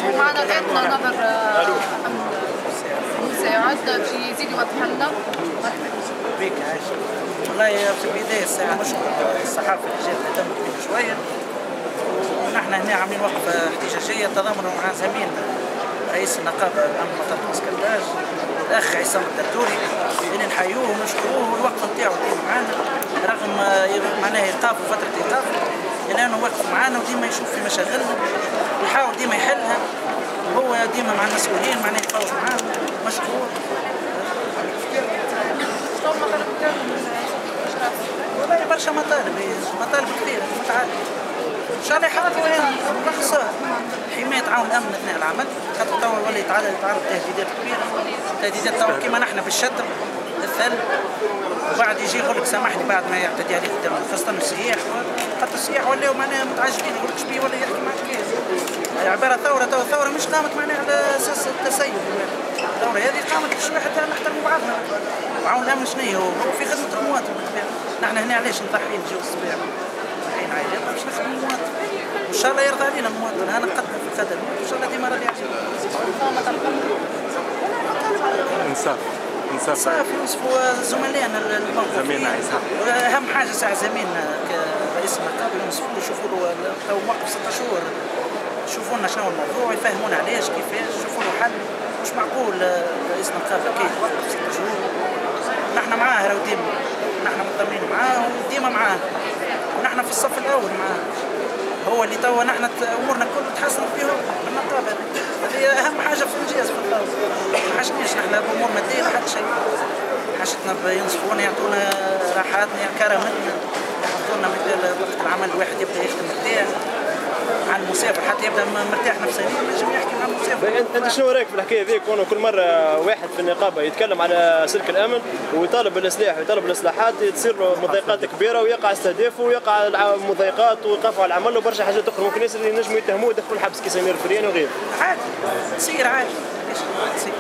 ومعنا الآن ناظر مساعد باش يزيد يوضح لنا. بيك عايش. والله في البداية الساعة نشكر الصحافة اللي جات اهتمت بنا شوية، ونحن هنا عاملين وقفة احتجاجية تضامنا مع زميلنا رئيس النقابة الأمن منطقة اسكنداج الأخ عصام الدردوري اللي نحيوه ونشكروه، والوقفة نتاعو ديما معانا رغم معناه إيقافه فترة إيقاف، إلا أنه واقف معانا وديما يشوف في مشاغلنا ويحاول ديما يحلها، وهو ديما مع المسؤولين معناه يتفاوض معاهم مشكور. والله برشا مطالب كثيرة متعددة ان شاء الله يحققوا باختصار حماية عون الامن اثناء العمل، خاطر توا ولي يتعرض تهديدات كبيرة، تهديدات توا كيما نحن بالشتم الثلج، وبعد يجي يقول لك سامحني بعد ما يعتدي عليك قدام خاصة السياح، حتى السياح ولاو معناها متعجبين يقول لك شبيه ولا يحكي معك كيف، عبارة ثورة مش قامت معناها على اساس التسيب، الثورة هذه قامت باش واحد نحترموا بعضنا، وعون الامن شنو هو في خدمة المواطن بالطبيعة، نحن هنا علاش نضحيين جو الصباح عائلات باش نخدموا المواطن، وان شاء الله يرضى علينا المواطن، انا نقدم في الخدمة وان شاء الله ديما راضي علينا. انصاف يوصفوا زملائنا الموقوفين، اهم حاجه ساعه زميلنا كرئيس النقابه يوصفوا يشوفوا له تو موقف 6 شهور، يشوفوا لنا شنو الموضوع، يفهمونا علاش كيفاش، يشوفوا له حل، مش معقول رئيس النقابه كي يوقف 6 شهور، نحن معاه راهو ديما، نحن مطمئنين معاه وديما معاه، ونحن في الصف الاول معاه، هو اللي توا نحن امورنا كلها تحسنت فيه النقابه، هذه اهم حاجه في الانجاز في الثوره، ما حاجتناش نحن بامور ماديه لا حتى شيء، حاجتنا ينصفونا يعطونا راحاتنا كرامتنا، يحطوا لنا مثل وقت العمل الواحد يبدا يخدم مرتاح، مع المسافر حتى يبدا مرتاح نفسيا ينجم يحكي مع المسافر. انت شنو رايك في الحكايه ذيك؟ كل مره واحد في النقابه يتكلم على سلك الامن ويطالب بالاصلاح ويطالب الاصلاحات تصير مضايقات كبيره ويقع استهدافه ويقع مضايقات ويوقفوا على العمل وبرشا حاجات اخرى، ممكن الناس اللي ينجموا يتهموه يدخلوا الحبس كي سمير فريان وغيره. عادي تصير عادي، تصير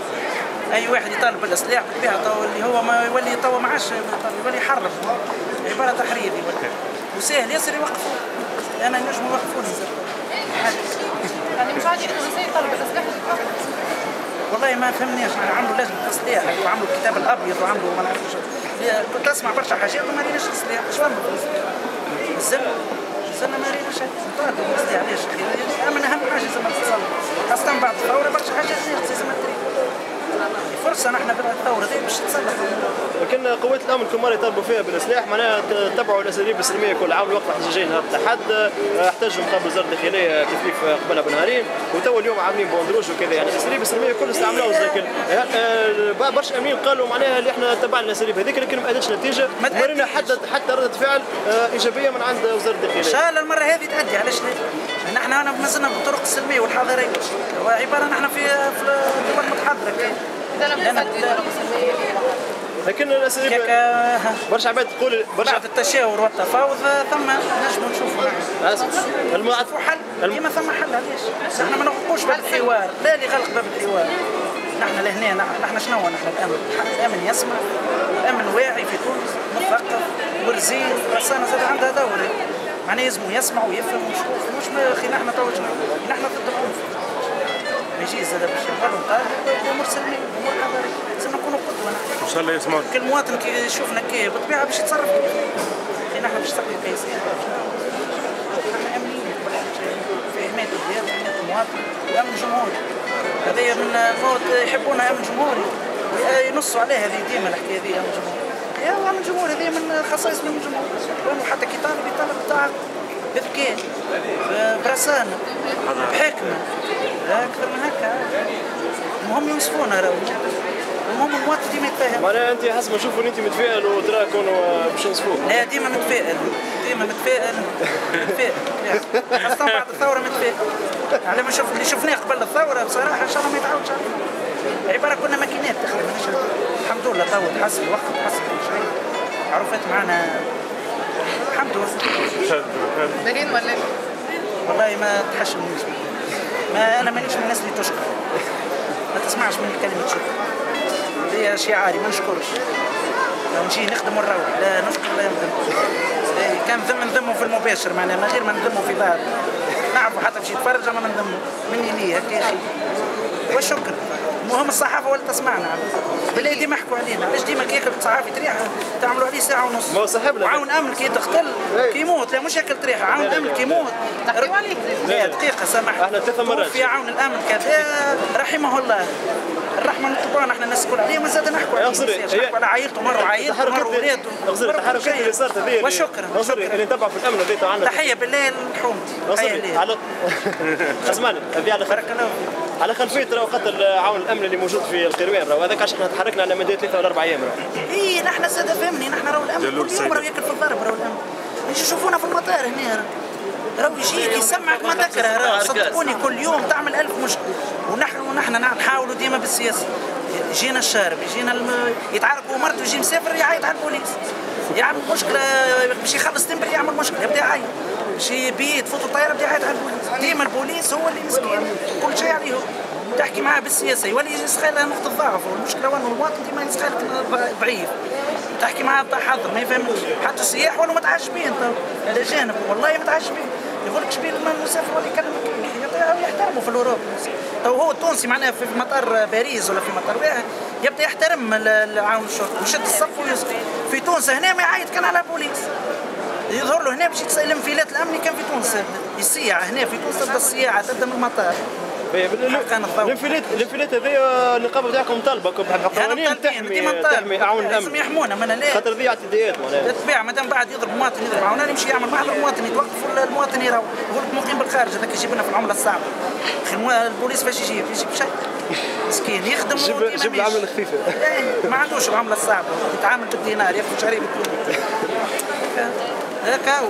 اي واحد يطالب بالاصلاح بالطبيعه تو اللي هو ما يولي تو ما عادش يولي يحرم، عباره تحريض وسهل ياسر يوقفوه، انا نجم يوقفوني يعني مش عادي انه ازاي يطالب بالاصلاح؟ والله ما فهمناش، عملوا لجنه تصليح وعملوا الكتاب الابيض وعملوا ما نعرفش، كنت اسمع برشا حاجات وما ريناش تصليح، اش فهموا الزلمه ما ريناش نطالب بالاصلاح علاش؟ من اهم حاجه زعما تصلح، خاصه بعد الثوره برشا حاجات زعما فرصه نحن بالثوره دي باش تصلح. لكن قوات الامن كل مره يطالبوا فيها بالاصلاح معناها تبعوا الاساليب السلميه كل عام الوقت احتجاجين نهار التحد، احتجوا مقابل وزاره الداخليه كيف قبلها بنهارين، وتوا اليوم عاملين بوندروج وكذا، يعني الاساليب السلميه كل استعملوها لكن برشا امين قالوا معناها اللي احنا تبعنا الاساليب هذيك لكن ما ادتش نتيجه، ورينا حتى رده فعل ايجابيه من عند وزاره الداخليه. ان شاء الله المره هذه تأدي، علاش لا؟ نحن هنا مازلنا بالطرق السلميه والحضاريه، وعباره نحن في دول متحضره لكن الاساليب برشا عباد تقول بعد التشاور والتفاوض ثم نجموا نشوفوا حل، ديما ثم حل. علاش؟ نحن ما نغلقوش باب الحوار، لا اللي غلق باب الحوار، نحن لهنا نحن شنو نحن الامن يسمع، الامن واعي في تونس مثقف ورزين، رسانه زاد عندها دور، معناه يلزموا يسمع ويفهم ويشوف، مش اخي نحن تو نحن ضد العنف، ما يجيش زاد باش نقولوا نطالب بامور سلميه بامور حضاريه، لازم نكونوا قدوه. ان شاء الله يسمعوا كل مواطن كي يشوفنا كي بالطبيعه باش يتصرف كيف، نحن باش نستقبلوا كيسين، نحن امنين في حمايه البلاد وحمايه المواطن وامن الجمهوري، هذايا من الموت يحبونا امن جمهوري وينصوا عليه، هذه ديما الحكايه هذه امن جمهوري، يا امن جمهوري هذه من خصائص من الجمهور، حتى كي يطالب التعاقد بذكاء برسانه بحكمه اكثر من هكا، المهم ينصفونا راهو، المهم المواطن ديما يتفاهم. معناها انت حسب ما نشوفوا انت متفائل وترى كونوا باش ينصفوك. لا ديما متفائل خاصة بعد الثورة متفائل، على ما اللي شفناه قبل الثورة بصراحة ان شاء الله ما يتعاودش عليه، عبارة كنا ماكينات تقريبا، الحمد لله تو تحسن الوقت تحسن كل شيء، عرفت معنا الحمد لله. باهين ولا؟ والله ما تحشمنيش، ما انا مانيش من الناس اللي تشكر، ما تسمعش مني كلمة شكر، هي شعاري ما نشكرش. لو نجي نخدم ونروح لا نفطر لا نخدم. كان نذموا في المباشر معناها من غير ما نذموا في بعض. نعرفوا حتى باش يتفرج اما ما نذموا مني ليه هكا يا اخي. وشكرا. المهم الصحافه ولا تسمعنا بالله ديما يحكوا علينا علاش ديما كي ياكل صحافي تريحه تعملوا عليه ساعه ونص. ما هو صاحبنا وعاون امن كي تقتل كي يموت لا مش ياكل تريحه عاون امن كي يموت تحكيوا عليك لا دقيقه سامح احنا 3 مرات في عون الامن كذا رحمه الله الرحمه المطبان احنا الناس الكل عليه ما زاد نحكوا عليه على عائلته مره وعائلته مره ولاده التحركات اللي صارت هذه وشكرا اللي نتبعوا في الامن هذيك عندنا تحيه بالله لحومتي تحيه ليه على اسمعني هذه على بارك الله على خلفيه راهو قتل عون الامن اللي موجود في القروان راهو هذاك عشان احنا تحركنا على مدى 3 ولا 4 ايام راهو. اي نحن زاد فهمني نحن راهو الامن كل يوم راهو ياكل في الضرب راهو الامن يجي يشوفونا في المطار هنا راهو يجيك يسمعك ما ذكر صدقوني كل يوم تعمل 1000 مشكل ونحن نحاولوا ديما بالسياسه يجينا الشارب يجينا يتعاركوا مرته يجي مسافر يعيط على البوليس يعمل مشكله باش يخلص تنبح يعمل مشكله يبدا يعيط باش بيت فوتو الطياره يبدا يعيط على البوليس ديما البوليس هو اللي مسكين كل شيء عليه تحكي معاه بالسياسه يولي يسخيلها نقطه ضعف والمشكله وين المواطن ديما يسخيلك ضعيف تحكي معاه بتاع حظر ما يفهمش حتى السياح ولا متعجبين الاجانب والله متعجبين يقول لك شبيه المسافر ولا يكلمك يحترموا في الاوروب تو هو التونسي معناها في مطار باريس ولا في مطار واحد يبدا يحترم عون الشرطه ويشد الصف ويسكت في تونس هنا ما يعيط كان على البوليس يظهر له هنا باش يتسلم الانفلات الامني كان في تونس السياعه هنا في تونس تبدا السياعه تبدا من المطار الانفلات هذه النقابه بتاعكم طالبه قوانين تحمي عون الامن لازم يحمونا من لا خاطر ذي اعتداءات معناها بالطبيعه مادام بعد يضرب مواطن يضرب عون يمشي يعمل محضر المواطن يتوقف المواطن يروح يقول لك مقيم بالخارج هذاك يجيب لنا في العمله الصعبه اخي البوليس فاش يجيب شيء مسكين يخدم جيب العمله الخفيفه ما عندوش العمله الصعبه يتعامل بالدينار ياخذ شهري بالدينار هكا هو